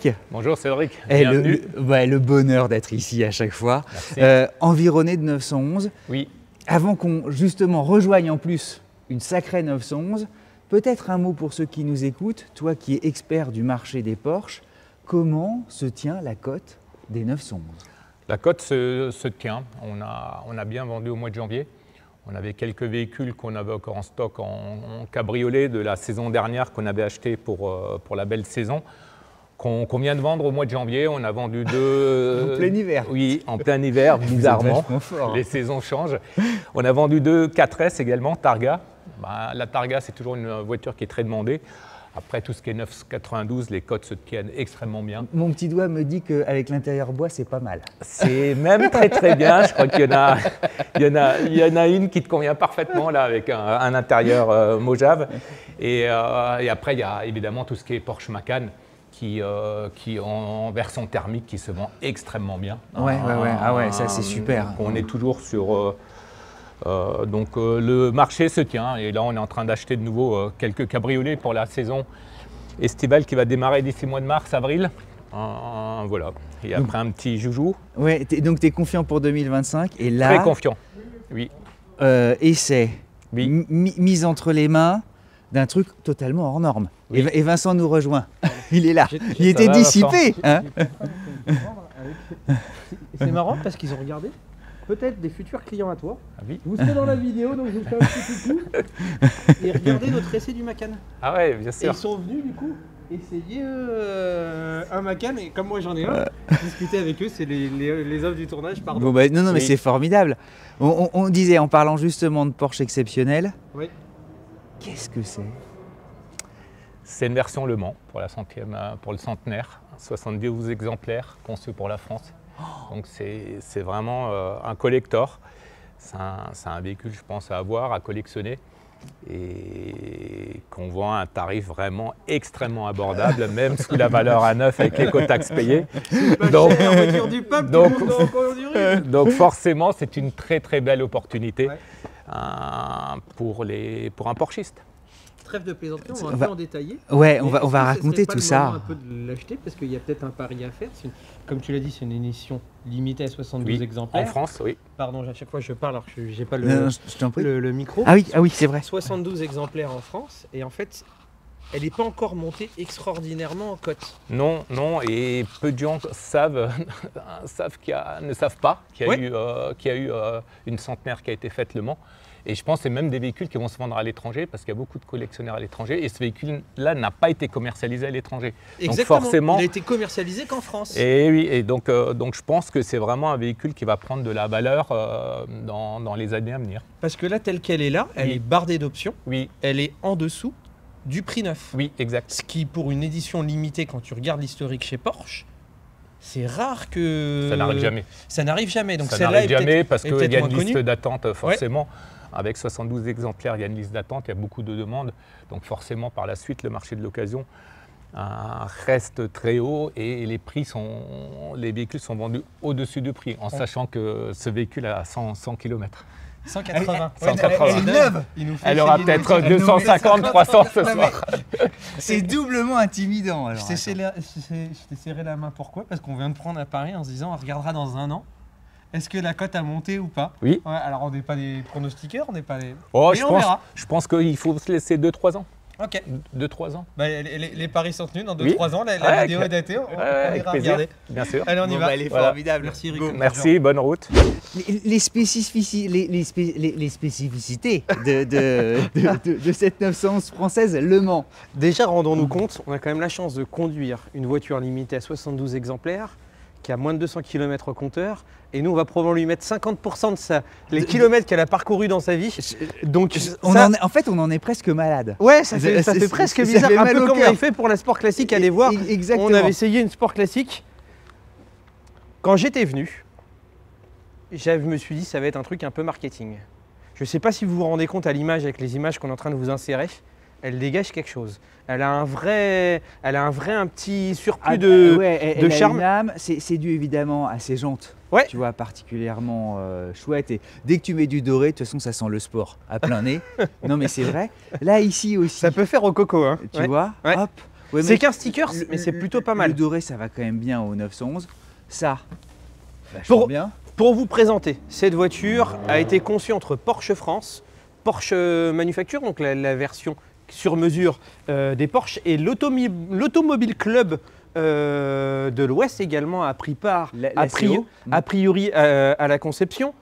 Eric. Bonjour Cédric, bienvenue. Le bonheur d'être ici à chaque fois. Environné de 911. Oui. Avant qu'on justement rejoigne en plus une sacrée 911, peut-être un mot pour ceux qui nous écoutent, toi qui es expert du marché des Porsche, comment se tient la cote des 911? La cote se tient, on a bien vendu au mois de janvier. On avait quelques véhicules qu'on avait encore en stock en cabriolet de la saison dernière qu'on avait acheté pour la belle saison, qu'on vient de vendre au mois de janvier. On a vendu deux… En plein hiver. Oui, en plein hiver, bizarrement. Fort, hein. Les saisons changent. On a vendu deux 4S également, Targa. La Targa, c'est toujours une voiture qui est très demandée. Après, tout ce qui est 992, les cotes se tiennent extrêmement bien. Mon petit doigt me dit qu'avec l'intérieur bois, c'est pas mal. C'est même très très bien. Je crois qu'il y en a une qui te convient parfaitement là, avec un intérieur Mojave. Et après, il y a évidemment tout ce qui est Porsche Macan qui en version thermique qui se vend extrêmement bien. Ouais. Ah ouais, ça c'est super. On est toujours sur… le marché se tient et là on est en train d'acheter de nouveau quelques cabriolets pour la saison estivale qui va démarrer d'ici le mois de mars, avril. Voilà. Et après un petit joujou. Ouais, donc tu es confiant pour 2025 et là… Très confiant, oui. Essai, Oui. Mise entre les mains d'un truc totalement hors norme. Oui. Et Vincent nous rejoint. Il est là. Il Ça était va, dissipé. Hein. C'est marrant parce qu'ils ont regardé peut-être des futurs clients à toi. Ah oui. Vous serez dans la vidéo, donc je vous fais un petit coucou. Et regardez notre essai du Macan. Ah ouais, bien Et sûr. ils sont venus du coup essayer un Macan, et comme moi j'en ai un, discuter avec eux, c'est les offres du tournage, pardon. Bon, bah, non, mais Oui. c'est formidable. On disait, en parlant justement de Porsche exceptionnel, Oui. qu'est-ce que c'est? C'est une version Le Mans pour le centenaire, 72 exemplaires conçus pour la France. Donc c'est vraiment un collector. C'est un véhicule, je pense, à avoir, à collectionner et qu'on vend à un tarif vraiment extrêmement abordable, même sous la valeur à neuf avec l'éco-taxe payée. Donc, voiture du peuple, donc- tout le monde doit conduire. Donc forcément, c'est une très très belle opportunité Ouais. pour un Porschiste. Trêve de plaisanterie, on On va un va- peu en détailler. Ouais, Et on va est-ce que raconter ce serait pas tout le ça. moment un peu de l'acheter parce qu'il y a peut-être un pari à faire. Comme tu l'as dit, c'est une édition limitée à 72 Oui, exemplaires. en France, oui. Pardon, à chaque fois je parle alors que je n'ai pas Non, je t'en prie. le micro. Ah oui, c'est vrai. 72 exemplaires en France et en fait, elle n'est pas encore montée extraordinairement en cote. Non, et peu de gens ne savent pas qu'il y a eu une centenaire qui a été faite Le Mans. Et je pense que c'est même des véhicules qui vont se vendre à l'étranger parce qu'il y a beaucoup de collectionneurs à l'étranger et ce véhicule-là n'a pas été commercialisé à l'étranger. Exactement. Donc forcément, Il a été commercialisé qu'en France. et oui, et donc je pense que c'est vraiment un véhicule qui va prendre de la valeur dans les années à venir. Parce que là, telle qu'elle est là, elle Oui. est bardée d'options. Oui, Elle est en dessous du prix neuf. oui, exact. Ce qui, pour une édition limitée, quand tu regardes l'historique chez Porsche, c'est rare que… Ça n'arrive jamais. Ça n'arrive jamais. Donc Ça celle-là n'arrive est jamais peut-être- parce est qu'il peut-être y a moins une liste connue. d'attente forcément. Avec 72 exemplaires, il y a une liste d'attente, il y a beaucoup de demandes. Donc forcément, par la suite, le marché de l'occasion reste très haut et les véhicules sont vendus au-dessus du prix, en sachant que ce véhicule a 100 km. 180. Elle est neuve. Elle aura peut-être 250, 300 ce soir. C'est doublement intimidant. Alors, Je t'ai serré la main, pourquoi? Parce qu'on vient de prendre un pari en se disant on regardera dans un an. Est-ce que la cote a monté ou pas? Oui. Ouais, alors on n'est pas des pronostiqueurs, on n'est pas des… Oh, Mais je on verra. pense qu'il faut se laisser 2-3 ans. Ok. 2-3 ans. Bah, les paris sont tenus dans 2-3 Oui. ans. La Ouais, vidéo est datée. On avec ira plaisir, regarder. bien sûr. Allez, on y va. Elle est Voilà. formidable. Merci Eric. Merci, bonne route. Les spécificités de cette 911 française Le Mans. Déjà, rendons-nous compte, on a quand même la chance de conduire une voiture limitée à 72 exemplaires qui a moins de 200 km au compteur. Et nous, on va probablement lui mettre 50% de les kilomètres qu'elle a parcouru dans sa vie. Donc, On en est presque malade. ouais, ça fait C'est- presque ça bizarre. fait Un mal peu au comme on cœur. avait fait pour la Sport Classique. Allez voir, Exactement. on avait essayé une Sport Classique. Quand j'étais venu, je me suis dit ça va être un truc un peu marketing. Je ne sais pas si vous vous rendez compte à l'image, avec les images qu'on est en train de vous insérer, elle dégage quelque chose. Elle a un petit surplus de charme. C'est dû évidemment à ses jantes. Ouais. Tu vois, particulièrement chouette. Et dès que tu mets du doré, de toute façon, ça sent le sport à plein nez. Non, mais c'est vrai. Là, ici aussi. Ça peut faire au coco, hein. Tu vois, Ouais. hop, Ouais, C'est mais qu'un sticker, mais c'est plutôt pas mal. Le doré, ça va quand même bien au 911. Ça, vachement bien. Pour vous présenter, cette voiture a été conçue entre Porsche France, Porsche Manufacture, donc la version sur mesure des Porsche, et l'Automobile Club de l'Ouest également a pris part, a priori à la conception.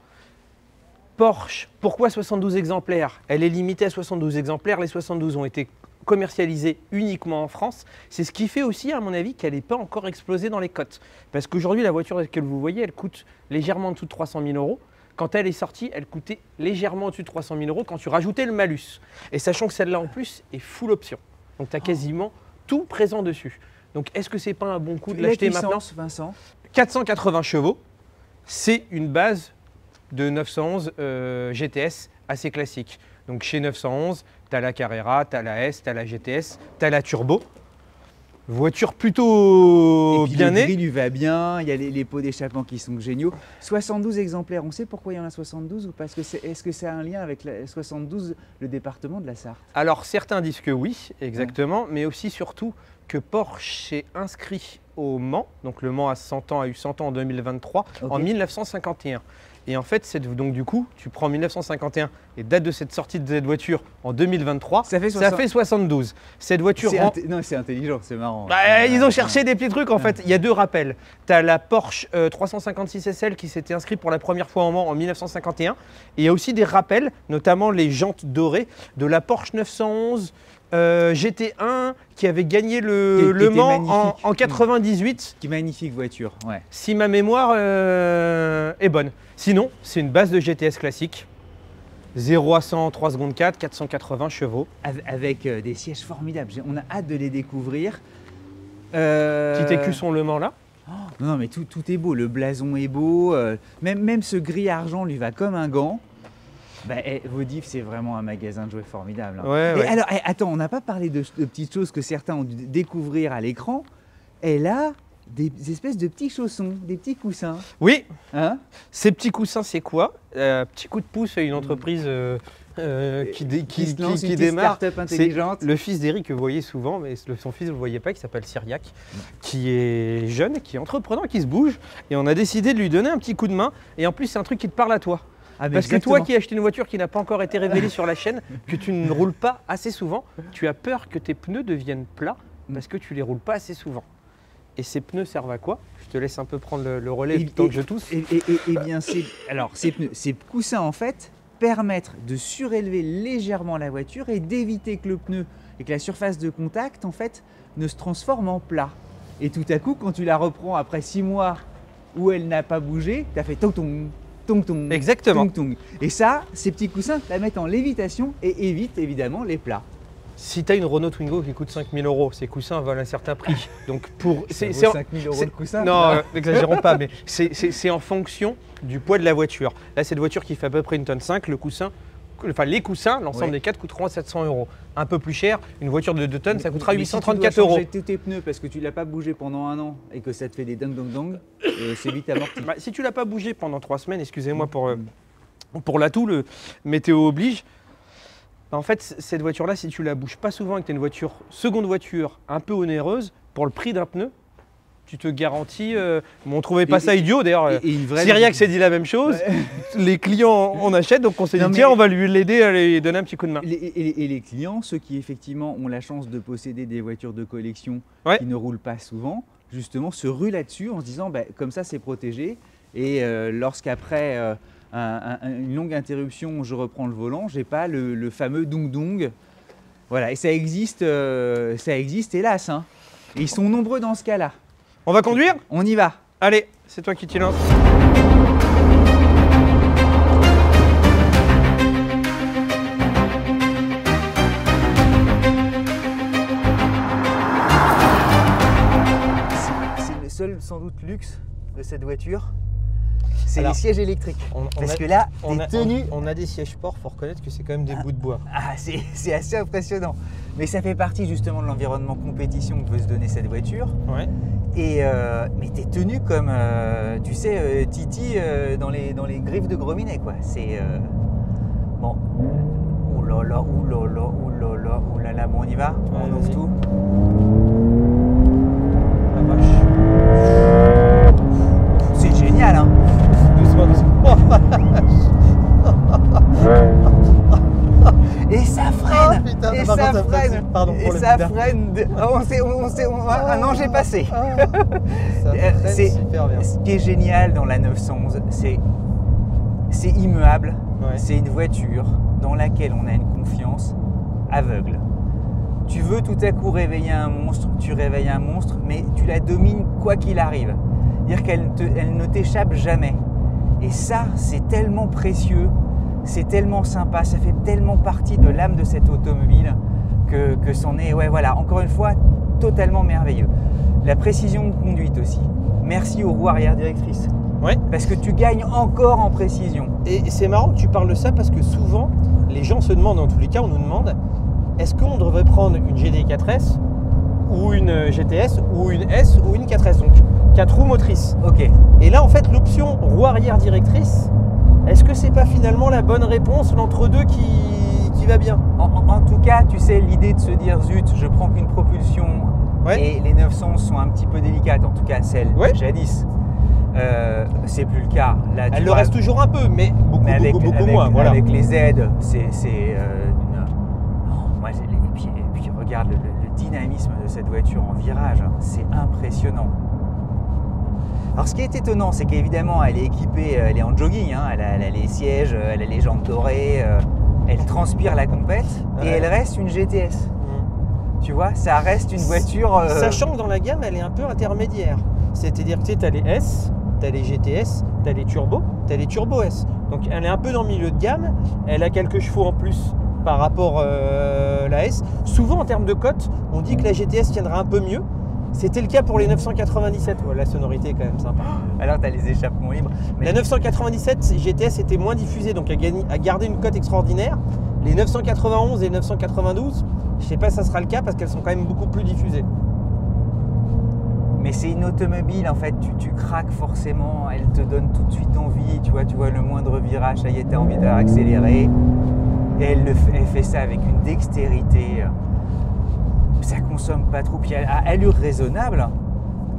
Porsche, pourquoi 72 exemplaires? Elle est limitée à 72 exemplaires, les 72 ont été commercialisée uniquement en France. C'est ce qui fait aussi, à mon avis, qu'elle n'est pas encore explosée dans les cotes. Parce qu'aujourd'hui, la voiture que vous voyez, elle coûte légèrement en dessous de 300 000 euros. Quand elle est sortie, elle coûtait légèrement au-dessus de 300 000 euros quand tu rajoutais le malus. Et sachant que celle-là, en plus, est full option. Donc, tu as quasiment tout présent dessus. Donc, est-ce que c'est pas un bon coup de l'acheter maintenant, Vincent? 480 chevaux, c'est une base de 911 GTS assez classique. Donc chez 911, tu as la Carrera, tu as la S, tu as la GTS, tu as la Turbo. Voiture plutôt bien née. Le gris lui va bien, il y a les pots d'échappement qui sont géniaux. 72 exemplaires, on sait pourquoi il y en a 72 ou parce que est-ce que c'est un lien avec la 72, le département de la Sarthe? Alors certains disent que oui, exactement, mais aussi surtout que Porsche s'est inscrit au Mans, donc le Mans a eu 100 ans en 2023, en 1951. Et en fait, donc du coup, tu prends 1951 et date de cette sortie de cette voiture en 2023, ça fait 72. Cette voiture Non, c'est intelligent, c'est marrant. Bah, ils ont cherché des petits trucs en fait. Il y a deux rappels. Tu as la Porsche 356 SL qui s'était inscrite pour la première fois au Mans en 1951. Et il y a aussi des rappels, notamment les jantes dorées de la Porsche 911 GT1 qui avait gagné le Mans en 98. Qui magnifique voiture, ouais. Si ma mémoire est bonne. Sinon, c'est une base de GTS classique. 0 à 100 en 3 secondes 4, 480 chevaux. Avec des sièges formidables. On a hâte de les découvrir. Petit écusson Le Mans là. Oh, non, mais tout est beau. Le blason est beau. Même ce gris argent lui va comme un gant. Bah, Vaudif, c'est vraiment un magasin de jouets formidable. Hein. Ouais. Alors, attends, on n'a pas parlé de petites choses que certains ont dû découvrir à l'écran. Elle a des espèces de petits chaussons, des petits coussins. Oui. Hein? Ces petits coussins, c'est quoi? Petit coup de pouce à une entreprise qui démarre. Start-up intelligente. Le fils d'Eric que vous voyez souvent, mais son fils, vous ne le voyez pas, qui s'appelle Cyriac, qui est jeune, qui est entrepreneur, qui se bouge. Et on a décidé de lui donner un petit coup de main. Et en plus, c'est un truc qui te parle à toi. Ah, parce que toi qui as acheté une voiture qui n'a pas encore été révélée sur la chaîne, que tu ne roules pas assez souvent, tu as peur que tes pneus deviennent plats parce que tu ne les roules pas assez souvent. Et ces pneus servent à quoi? Je te laisse un peu prendre le relais tant que je tousse. Eh bien, ces coussins en fait permettent de surélever légèrement la voiture et d'éviter que le pneu et que la surface de contact en fait ne se transforme en plat. Et tout à coup, quand tu la reprends après 6 mois où elle n'a pas bougé, tu as fait tong-tong. Tong-tong. Exactement. Tong-tong. Et ça, ces petits coussins la mettent en lévitation et évitent évidemment les plats. Si tu as une Renault Twingo qui coûte 5 000 euros, ces coussins valent un certain prix. Donc c'est 5 000 euros le coussin? Non, n'exagérons pas, mais c'est en fonction du poids de la voiture. Là, cette voiture qui fait à peu près 1,5 tonne, le coussin, enfin les coussins, l'ensemble des 4 coûteront 700 euros. Un peu plus cher, une voiture de 2 tonnes, ça coûtera 834 euros. Si tu dois changer tous tes pneus parce que tu ne l'as pas bougé pendant un an et que ça te fait des dong, c'est vite amorti. Bah, si tu ne l'as pas bougé pendant 3 semaines, excusez-moi pour l'atout, le météo oblige. En fait, cette voiture-là, si tu la bouges pas souvent et que tu as une seconde voiture un peu onéreuse, pour le prix d'un pneu, tu te garantis. On ne trouvait pas ça idiot, d'ailleurs. Cyriac s'est dit la même chose. Ouais. Les clients en achètent, donc on s'est dit, tiens, on va lui l'aider à lui donner un petit coup de main. Et les clients, ceux qui effectivement ont la chance de posséder des voitures de collection qui ne roulent pas souvent, justement, se ruent là-dessus en se disant, comme ça, c'est protégé. Et lorsqu'après une longue interruption, je reprends le volant, j'ai pas le fameux dong-dong. Voilà, et ça existe hélas. Hein. Et ils sont nombreux dans ce cas-là. On va conduire? On y va. Allez, c'est toi qui t'y lances. C'est le seul, sans doute, luxe de cette voiture. C'est les sièges électriques. Parce que là, on a des sièges sport, il faut reconnaître que c'est quand même des bouts de bois. Ah, c'est assez impressionnant. Mais ça fait partie justement de l'environnement compétition que veut se donner cette voiture. Ouais. Mais t'es tenu comme, tu sais, Titi dans les griffes de Grominet, quoi. C'est bon. Ouh là là, ouh là là, ouh là là, ouh là là. Bon, on y va, on ouvre tout. ça ça freine. Pardon Et pour le ça bidard. freine. Un ange est passé. Ça freine C'est super bien. ce qui est génial dans la 911, c'est immuable. Ouais. C'est une voiture dans laquelle on a une confiance aveugle. Tu veux tout à coup réveiller un monstre, tu réveilles un monstre, mais tu la domines quoi qu'il arrive. Dire qu'elle elle ne t'échappe jamais. Et ça, c'est tellement précieux, c'est tellement sympa, ça fait tellement partie de l'âme de cette automobile que c'en est, ouais, voilà, encore une fois, totalement merveilleux. La précision de conduite aussi. Merci aux roues arrière directrices. Ouais. Parce que tu gagnes encore en précision. Et c'est marrant que tu parles de ça parce que souvent, les gens se demandent, en tous les cas, on nous demande, est-ce qu'on devrait prendre une GT4S ou une GTS ou une S ou une 4S, donc 4 roues motrices. Ok. Et là, en fait, l'option roue arrière directrice, est-ce que c'est pas finalement la bonne réponse, l'entre-deux qui va bien? En tout cas, tu sais, l'idée de se dire, zut, je prends qu'une propulsion et les 911 sont un petit peu délicates, en tout cas celles jadis. C'est plus le cas. Là, Elle le reste toujours un peu, mais beaucoup, beaucoup moins. Voilà. Avec les aides, moi, et puis regarde le dynamisme de cette voiture en virage, c'est impressionnant. Alors ce qui est étonnant, c'est qu'évidemment elle est équipée, elle est en jogging, hein, elle a les sièges, elle a les jambes dorées, elle transpire la compète et elle reste une GTS. Tu vois, ça reste une voiture... Sachant que dans la gamme, elle est un peu intermédiaire. C'est-à-dire que tu as les S, tu as les GTS, tu as les Turbo, tu as les Turbo S. Donc elle est un peu dans le milieu de gamme, elle a quelques chevaux en plus par rapport à la S. Souvent en termes de cote, on dit que la GTS tiendra un peu mieux. C'était le cas pour les 997. Ouais, la sonorité est quand même sympa. Alors tu as les échappements libres. La 997 GTS était moins diffusée, donc a gardé une cote extraordinaire. Les 991 et les 992, je ne sais pas si ça sera le cas parce qu'elles sont quand même beaucoup plus diffusées. Mais c'est une automobile, en fait, tu craques forcément, elle te donne tout de suite envie, tu vois le moindre virage, ça y est, tu as envie d'accélérer. Et elle fait ça avec une dextérité. Ça consomme pas trop. Puis à allure raisonnable,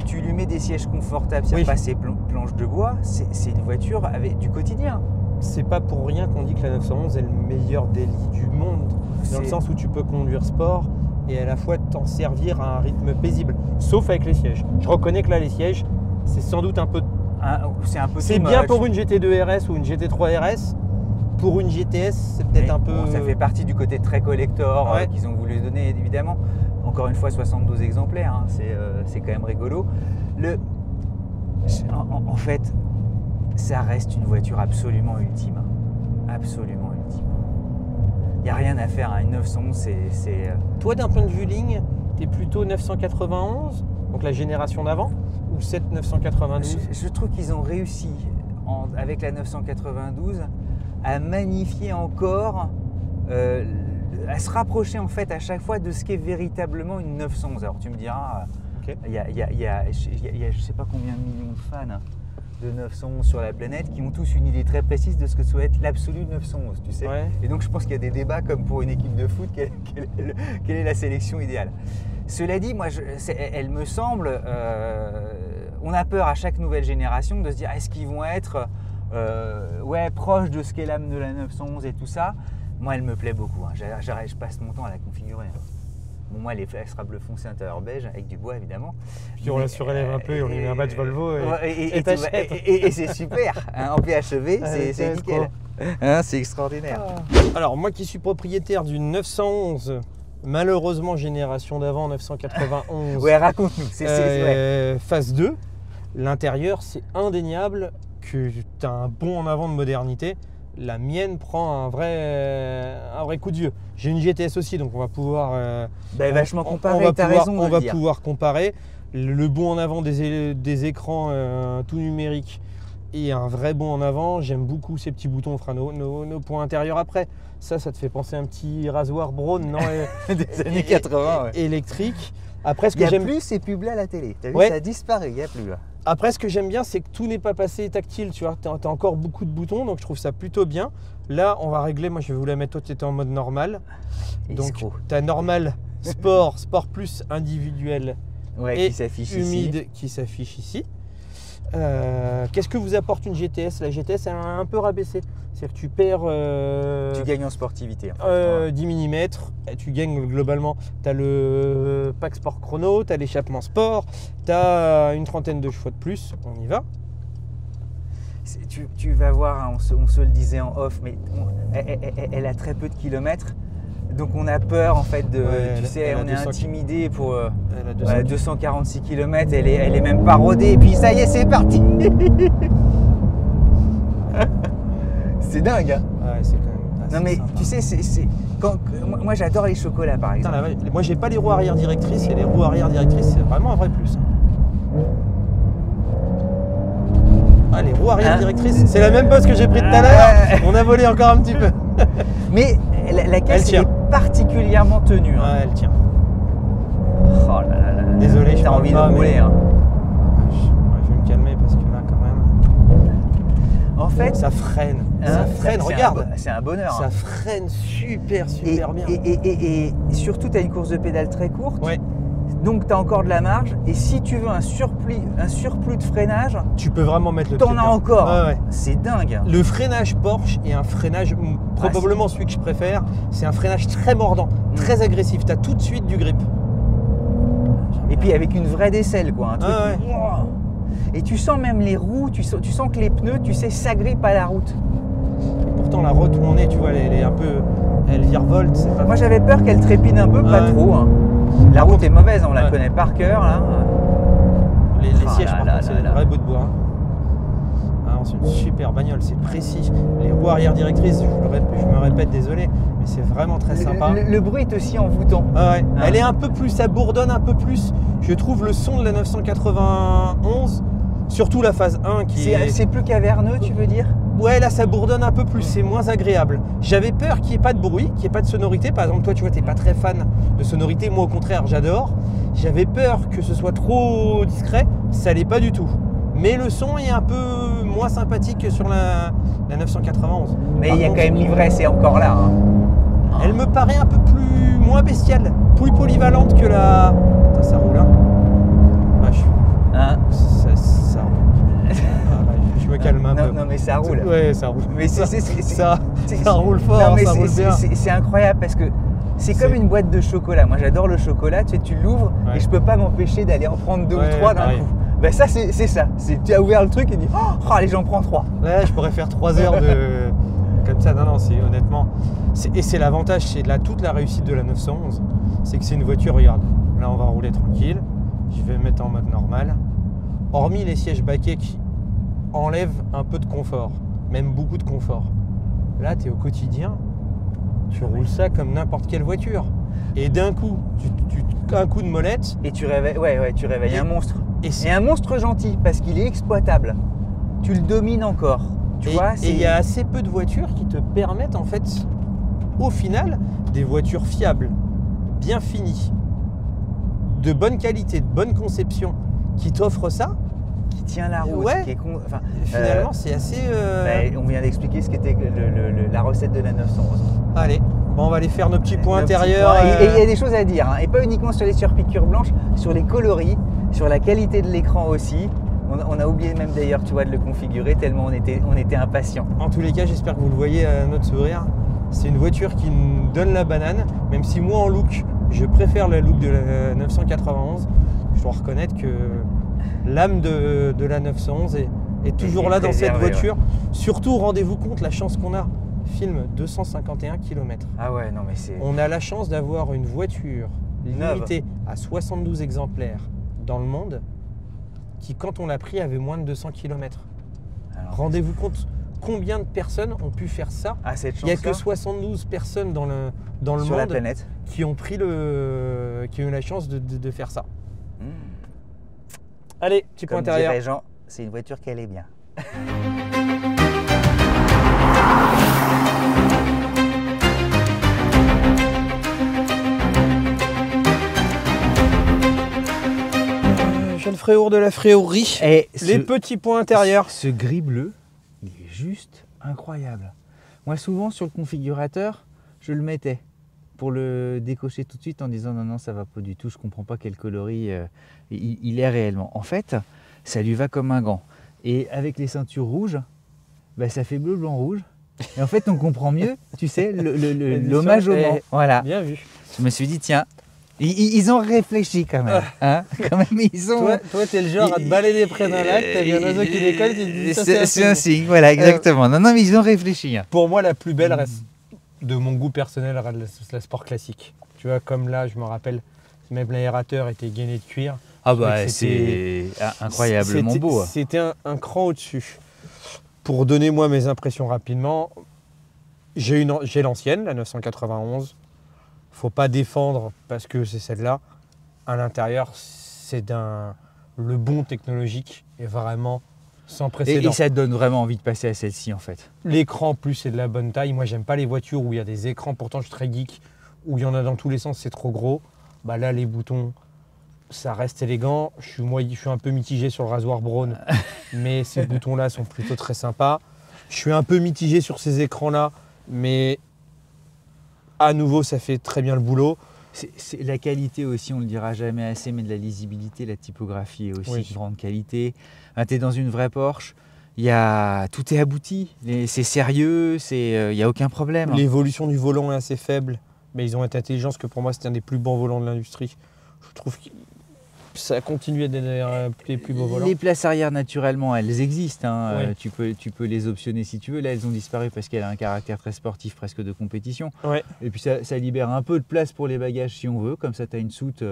tu lui mets des sièges confortables, il n'y a pas ces planches de bois, c'est une voiture avec du quotidien. C'est pas pour rien qu'on dit que la 911 est le meilleur délit du monde, dans le sens où tu peux conduire sport et à la fois t'en servir à un rythme paisible, sauf avec les sièges. Je reconnais que là, les sièges, c'est sans doute un peu... C'est bien pour une GT2 RS ou une GT3 RS. Pour une GTS, c'est peut-être un peu... Bon, ça fait partie du côté très collector qu'ils ont voulu donner, évidemment. Encore une fois, 72 exemplaires, hein, c'est quand même rigolo. En fait, ça reste une voiture absolument ultime. Absolument ultime. Il n'y a rien à faire, hein. Une 911, c'est... Toi, d'un point de vue ligne, tu es plutôt 991, donc la génération d'avant, ou 992 ? Je trouve qu'ils ont réussi, avec la 992, à magnifier encore, à se rapprocher en fait à chaque fois de ce qu'est véritablement une 911. Alors tu me diras, il y a je ne sais pas combien de millions de fans de 911 sur la planète qui ont tous une idée très précise de ce que doit être l'absolu 911, tu sais. Ouais. Et donc je pense qu'il y a des débats comme pour une équipe de foot, quelle est la sélection idéale. Cela dit, moi, elle me semble, on a peur à chaque nouvelle génération de se dire, est-ce qu'ils vont être proches de ce qu'est l'âme de la 911 et tout ça. Moi, elle me plaît beaucoup, hein. Je passe mon temps à la configurer. Bon, moi, elle sera bleu foncé intérieur beige, avec du bois évidemment. Puis on la surélève un peu et on lui met un badge Volvo et c'est super, hein, en PHEV, c'est nickel. Hein, c'est extraordinaire. Alors moi qui suis propriétaire d'une 911, malheureusement génération d'avant, 991. Ouais, raconte-nous. Phase 2, l'intérieur c'est indéniable que tu as un bond en avant de modernité. La mienne prend un vrai coup de vieux. J'ai une GTS aussi, donc on va pouvoir vachement comparer, on va pouvoir comparer. Le bond en avant des écrans tout numériques et un vrai bond en avant. J'aime beaucoup ces petits boutons. On fera nos points intérieurs après. Ça te fait penser à un petit rasoir Braun, non? Des années 80, électrique. Après, il n'y a plus ces pubs-là à la télé. T'as vu, ça a disparu, il n'y a plus là. Après, ce que j'aime bien, c'est que tout n'est pas passé tactile. Tu vois, tu as encore beaucoup de boutons, donc je trouve ça plutôt bien. Là, on va régler. Moi, je vais vous la mettre. Toi, tu étais en mode normal. Donc, tu as normal, sport plus individuel et qui s'affiche humide ici. qui s'affiche ici. Qu'est-ce que vous apporte une GTS? La GTS, elle a un peu rabaissé. C'est-à-dire que tu perds Tu gagnes en sportivité. En fait. 10 mm, tu gagnes globalement. Tu as le pack sport chrono, tu as l'échappement sport, tu as une trentaine de chevaux de plus. On y va. Tu vas voir, hein, on se le disait en off, mais elle a très peu de kilomètres. Donc on a peur en fait de, Ouais, tu sais, elle a on est 200 intimidé pour Elle a 200 246 km, elle est même pas rodée, et puis ça y est, c'est parti. C'est dingue, hein. Ouais, c'est quand même assez Non mais sympa. tu sais, moi j'adore les chocolats par Putain, exemple. moi j'ai pas les roues arrière directrices et les roues arrière directrices c'est vraiment un vrai plus. Ah, les roues arrière Hein directrices, c'est la même bosse que j'ai pris tout à l'heure. Ouais. On a volé encore un petit peu. Mais la caisse tient. est particulièrement tenue. Hein. Ouais, elle tient. Oh là là là là. Désolé, je T'as parle envie pas, de rouler. mais- Hein. Je vais me calmer parce que là quand même, En fait, ça freine. Ça hein, freine, c'est regarde. C'est un bonheur. Ça Hein. freine super bien. Et surtout, tu as une course de pédale très courte. Ouais. Donc tu as encore de la marge. Et si tu veux un surplus de freinage, Tu peux vraiment mettre le t'en truc, as hein. encore. Ouais, ouais. C'est dingue. Le freinage Porsche est un freinage, probablement celui que je préfère, c'est un freinage très mordant, très agressif. Tu as tout de suite du grip. Et puis avec une vraie décelle, quoi. Un truc. Ouais, ouais. Wow. Et tu sens même les roues, tu sens que les pneus, tu sais, s'agrippent à la route. Et pourtant, la route où on est, tu vois, elle est un peu. Elle virevolte. C'est pas... Moi j'avais peur qu'elle trépide un peu, pas Ouais. trop. Hein. La Par route contre- est mauvaise, on la Ouais. connaît par cœur là. Les Ah sièges, là par là contre, c'est là des là. vrais bouts de bois. Hein. Ah non, c'est une super bagnole, c'est précis. Les roues arrière directrices, je me répète, désolé, mais c'est vraiment très sympa. Le bruit est aussi envoûtant. Ah ouais. Ah. Elle est un peu plus, ça bourdonne un peu plus. Je trouve le son de la 991, surtout la phase 1 qui est... C'est plus caverneux, tu veux dire? Ouais, là ça bourdonne un peu plus, c'est moins agréable. J'avais peur qu'il n'y ait pas de bruit, qu'il n'y ait pas de sonorité. Par exemple, toi, tu vois, tu n'es pas très fan de sonorité. Moi, au contraire, j'adore. J'avais peur que ce soit trop discret. Ça l'est pas du tout. Mais le son est un peu moins sympathique que sur la 991. Mais Par il y a contre, quand même l'ivresse, c'est encore là. Hein. elle me paraît un peu plus moins bestiale, plus polyvalente que la... Putain, ça roule, hein. Vache. Hein. Ça roule. Ah, ouais, je me calme un peu. Non, mais ça roule. Ouais, ça roule. Mais ça c'est- roule fort, non, mais ça roule bien. c'est incroyable parce que c'est C'est- comme une boîte de chocolat. Moi, j'adore le chocolat. Tu sais, tu l'ouvres Ouais. et je peux pas m'empêcher d'aller en prendre deux Ouais, ou trois d'un pareil. coup. Ben ça, c'est ça. Tu as ouvert le truc et tu dis oh, allez, j'en prends trois. Là, je pourrais faire 3 heures de... comme ça. Non, c'est honnêtement... Et c'est l'avantage, c'est là toute la réussite de la 911. C'est que c'est une voiture, regarde. Là, on va rouler tranquille. Je vais me mettre en mode normal. Hormis les sièges baquets qui enlèvent un peu de confort. Même beaucoup de confort. Là, tu es au quotidien. Tu roules ça comme n'importe quelle voiture. Et d'un coup, un coup de molette. Et tu réveilles, tu réveilles Et- un monstre. Et Et un monstre gentil parce qu'il est exploitable. Tu le domines encore. Tu vois, et il y a assez peu de voitures qui te permettent en fait, au final, des voitures fiables, bien finies, de bonne qualité, de bonne conception, qui t'offrent ça. qui tient la route. Ouais. Qui est enfin, Finalement, c'est assez... on vient d'expliquer ce qu'était la recette de la 911. Allez, bon, on va aller faire nos petits points Nos petits intérieurs. points. Et il y a des choses à dire, hein. Et pas uniquement sur les surpiqûres blanches, sur les coloris, sur la qualité de l'écran aussi. On a oublié même d'ailleurs, tu vois, de le configurer tellement on était impatients. En tous les cas, j'espère que vous le voyez à notre sourire. C'est une voiture qui nous donne la banane, même si moi en look, je préfère le look de la 991. Je dois reconnaître que l'âme de la 911 est toujours là dans cette préservée, voiture. Surtout, rendez-vous compte la chance qu'on a. Film 251 km. Ah ouais, non mais c'est... On a la chance d'avoir une voiture Neuve. limitée à 72 exemplaires dans le monde qui, quand on l'a pris, avait moins de 200 km. Alors, Rendez-vous compte combien de personnes ont pu faire ça. à cette Il n'y a chance-là, que 72 personnes dans le sur la monde planète. qui ont qui ont eu la chance de faire ça. Allez, petit point Comme intérieur. dirait Jean, c'est une voiture qu'elle est bien. Jeune Fréour de la Fréaurie. Et Les petits points intérieurs. Ce gris bleu, il est juste incroyable. Moi, souvent sur le configurateur, je le mettais pour le décocher tout de suite en disant non, ça va pas du tout, je comprends pas quel coloris il est réellement. En fait, ça lui va comme un gant. Et avec les ceintures rouges, bah, ça fait bleu, blanc, rouge. Et en fait, on comprend mieux, tu sais, l'hommage au Mans. Voilà. Bien vu. Je me suis dit, tiens, ils ont réfléchi quand même. Hein, quand même ils ont... Toi, t'es le genre à te balader près d'un lac, t'as vu un oiseau qui décolle, tu te dis ça, c'est un signe. Voilà, exactement. Non, mais ils ont réfléchi. Hein. Pour moi, la plus belle reste, de mon goût personnel, reste la sport classique. Tu vois, comme là, je me rappelle, même l'aérateur était gainé de cuir. Ah bah, c'est incroyablement beau. C'était un cran au-dessus. Pour donner moi mes impressions rapidement, j'ai l'ancienne, la 991. Faut pas défendre parce que c'est celle-là. À l'intérieur, c'est le bon technologique est vraiment sans précédent. Et ça te donne vraiment envie de passer à celle-ci en fait. L'écran plus c'est de la bonne taille. Moi j'aime pas les voitures où il y a des écrans, pourtant je suis très geek, où il y en a dans tous les sens, c'est trop gros. Bah là les boutons, ça reste élégant. Je suis un peu mitigé sur le rasoir Braun, mais ces boutons-là sont plutôt très sympas. Je suis un peu mitigé sur ces écrans-là, mais à nouveau, ça fait très bien le boulot. C'est la qualité aussi, on ne le dira jamais assez, mais de la lisibilité, la typographie est aussi de grande qualité. Tu es dans une vraie Porsche, tout est abouti, c'est sérieux, il n'y a aucun problème. L'évolution du volant est assez faible, mais ils ont été intelligents parce que pour moi, c'est un des plus bons volants de l'industrie. Je trouve que ça continue à être les plus beaux volants. Les places arrière, naturellement, elles existent. Hein. Tu peux les optionner si tu veux. Là, elles ont disparu parce qu'elle a un caractère très sportif, presque de compétition. Ouais. Et puis, ça libère un peu de place pour les bagages si on veut. Comme ça, tu as une soute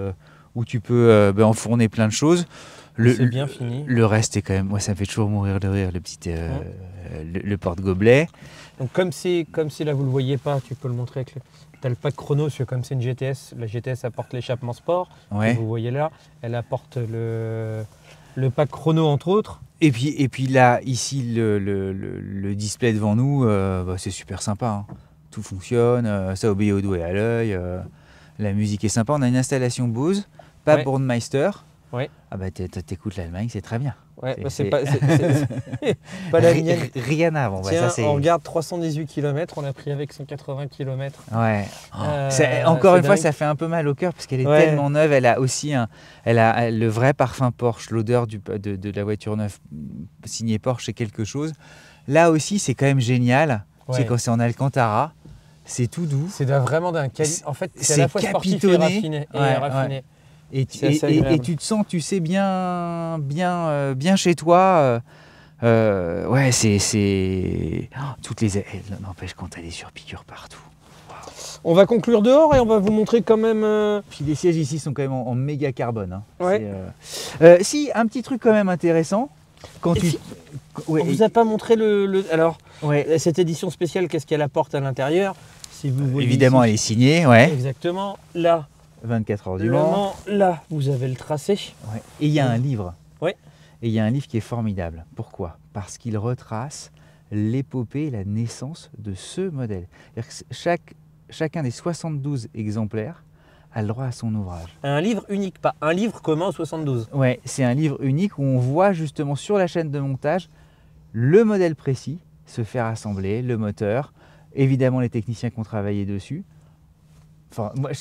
où tu peux enfourner plein de choses. C'est bien fini. Le reste est quand même... Moi, ça me fait toujours mourir de rire, le petit le porte-gobelet. Donc, comme c'est là, vous ne le voyez pas, tu peux le montrer avec tu as le pack chrono, parce que comme c'est une GTS, la GTS apporte l'échappement sport. Ouais. Vous voyez là, elle apporte le pack chrono entre autres. Et puis là, ici, le display devant nous, c'est super sympa. Hein. Tout fonctionne, ça obéit au doigt et à l'œil. La musique est sympa. On a une installation Bose, pas Brandmeister. Ouais. Ah bah t'écoutes l'Allemagne, c'est très bien. Ouais, c'est pas la mienne. Rien avant. Tiens, on regarde 318 km, on l'a pris avec 180 km. Ouais. Encore une fois, ça fait un peu mal au cœur parce qu'elle est tellement neuve. Elle a aussi le vrai parfum Porsche, l'odeur de la voiture neuve signée Porsche, c'est quelque chose. Là aussi, c'est quand même génial. Ouais. C'est quand c'est en Alcantara, c'est tout doux. C'est vraiment d'un qualité. En fait, c'est à la fois sportif et raffiné. Ouais. Et tu te sens, tu sais, bien chez toi. Toutes les ailes, n'empêche quand t'as des surpiqûres partout. Wow. On va conclure dehors et on va vous montrer quand même. Puis les sièges ici sont quand même en méga carbone. Hein. Ouais. Si, un petit truc quand même intéressant. On vous a pas montré alors cette édition spéciale, qu'est-ce qu'elle apporte à l'intérieur si vous voyez évidemment, ici. elle est signée. Ouais. Exactement. Là. 24 heures du Mans. Là, vous avez le tracé. Ouais. Et il y a un livre. Ouais. Et il y a un livre qui est formidable. Pourquoi ? Parce qu'il retrace l'épopée et la naissance de ce modèle. Chacun des 72 exemplaires a le droit à son ouvrage. Un livre unique, pas un livre commun aux 72. Ouais, c'est un livre unique où on voit justement sur la chaîne de montage le modèle précis se faire assembler, le moteur, évidemment les techniciens qui ont travaillé dessus. Enfin, moi,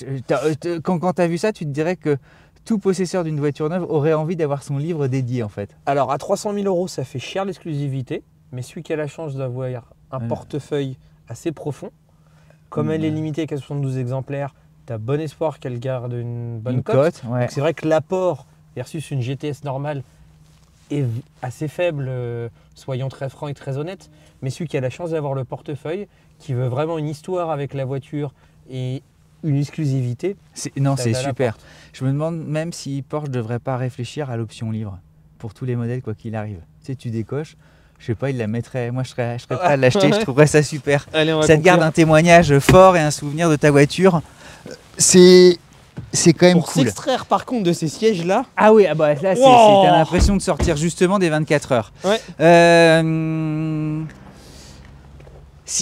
quand tu as vu ça, tu te dirais que tout possesseur d'une voiture neuve aurait envie d'avoir son livre dédié en fait. Alors à 300 000 €, ça fait cher l'exclusivité, mais celui qui a la chance d'avoir un portefeuille assez profond, comme elle est limitée qu'à 72 exemplaires, tu as bon espoir qu'elle garde une bonne cote. Ouais. Donc c'est vrai que l'apport versus une GTS normale est assez faible, soyons très francs et très honnêtes, mais celui qui a la chance d'avoir le portefeuille, qui veut vraiment une histoire avec la voiture et une exclusivité. C'est super. Je me demande même si Porsche ne devrait pas réfléchir à l'option libre pour tous les modèles quoi qu'il arrive. Tu sais, tu décoches, je sais pas, il la mettrait. Moi, je serais prêt à l'acheter. Je trouverais ça super. Allez, ça te garde un témoignage fort et un souvenir de ta voiture. C'est quand même pour cool. S'extraire par contre de ces sièges là. Ah oui, là t'as l'impression de sortir justement des 24 heures. Ouais.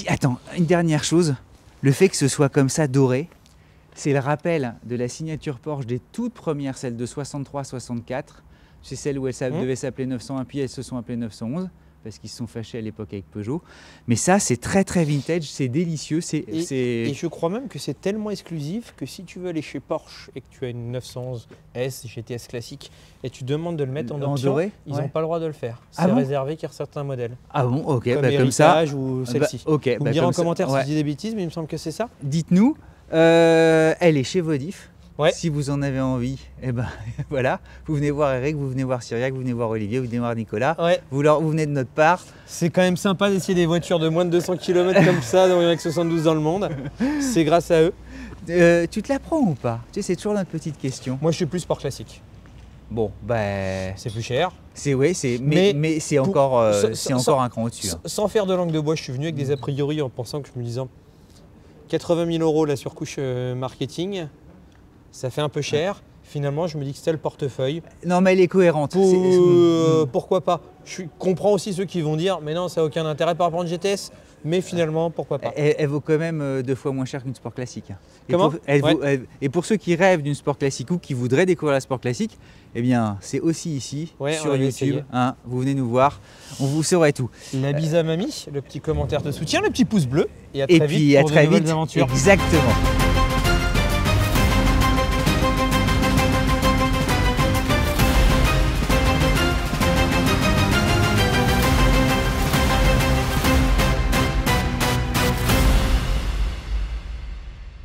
Attends, une dernière chose. Le fait que ce soit comme ça doré. C'est le rappel de la signature Porsche des toutes premières, celles de 63-64. C'est celle où elles devaient s'appeler 901, puis elles se sont appelées 911. parce qu'ils se sont fâchés à l'époque avec Peugeot. Mais ça, c'est très très vintage, c'est délicieux. Et je crois même que c'est tellement exclusif que si tu veux aller chez Porsche et que tu as une 911 S, GTS classique, et tu demandes de le mettre en option, doré, ils n'ont pas le droit de le faire. Ah C'est bon réservé qu'à certains modèles. Ah bon, ok, Comme ça. Héritage ou celle-ci. Ok, Vous me direz en comme ça, commentaire si ouais. je dis des bêtises, mais il me semble que c'est ça. Dites-nous, elle est chez Vodif. Ouais. Si vous en avez envie, eh ben voilà, vous venez voir Eric, vous venez voir Cyriac, vous venez voir Olivier, vous venez voir Nicolas. Ouais. Vous venez de notre part. C'est quand même sympa d'essayer des voitures de moins de 200 km comme ça, dans avec 72 dans le monde. C'est grâce à eux. Tu te la prends ou pas? Tu sais, c'est toujours notre petite question. Moi, je suis plus sport classique. Bon, ben. C'est plus cher. Mais c'est encore, sans- encore un cran au-dessus. Hein. Sans faire de langue de bois, je suis venu avec des a priori en pensant que je me disais 80 000 € la surcouche marketing, ça fait un peu cher. Finalement, je me dis que c'était le portefeuille. Non, mais elle est cohérente. Pourquoi pas? Je comprends aussi ceux qui vont dire mais non, ça n'a aucun intérêt par rapport à une GTS. Mais finalement, pourquoi pas? Elle vaut quand même 2 fois moins cher qu'une sport classique. Comment? Et pour ceux qui rêvent d'une sport classique ou qui voudraient découvrir la sport classique, eh bien, c'est aussi ici, sur YouTube. Hein, vous venez nous voir, on vous saura tout. La bise à mamie, le petit commentaire de soutien, le petit pouce bleu. Et à Et très puis vite à pour de très nouvelles vite. aventures. Exactement.